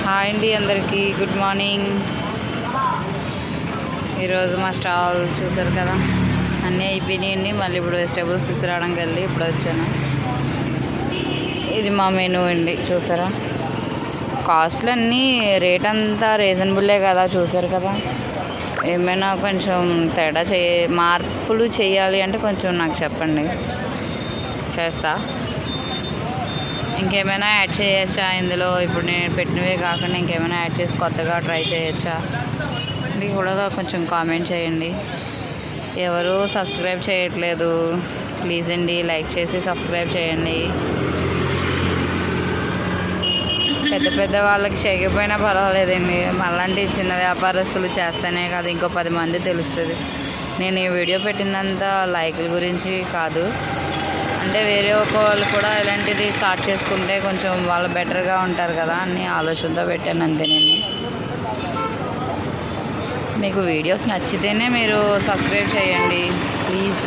Hi అండి అందరికీ good morning. ఈరోజు మా స్టాల్ చూసారు కదా, అన్నీ అయిపోయినాయండి. మళ్ళీ ఇప్పుడు వెజిటేబుల్స్ తీసుకురావడానికి వెళ్ళి ఇప్పుడు వచ్చాను. ఇది మా మెనూ అండి, చూసారా. కాస్ట్లు అన్నీ రేట్ అంతా రీజనబుల్లే కదా, చూసారు కదా. ఏమైనా కొంచెం తేడా మార్పులు చేయాలి అంటే కొంచెం నాకు చెప్పండి, చేస్తా. ఇంకేమైనా యాడ్ చేయొచ్చా ఇందులో? ఇప్పుడు నేను పెట్టినవే కాకుండా ఇంకేమైనా యాడ్ చేసి కొత్తగా ట్రై చేయొచ్చా ఇది కూడా కొంచెం కామెంట్ చేయండి. ఎవరు సబ్స్క్రైబ్ చేయట్లేదు, ప్లీజ్ అండి లైక్ చేసి సబ్స్క్రైబ్ చేయండి. పెద్ద పెద్ద వాళ్ళకి చేయకపోయినా పర్వాలేదండి, మళ్ళంటి చిన్న వ్యాపారస్తులు చేస్తేనే కాదు ఇంకో 10 మంది తెలుస్తుంది. నేను ఈ వీడియో పెట్టినంత లైకుల గురించి కాదు, అంటే వేరే ఒక వాళ్ళు కూడా ఇలాంటిది స్టార్ట్ చేసుకుంటే కొంచెం వాళ్ళు బెటర్గా ఉంటారు కదా అని ఆలోచనతో పెట్టాను అంతే. నేను మీకు వీడియోస్ నచ్చితేనే మీరు సబ్స్క్రైబ్ చేయండి ప్లీజ్.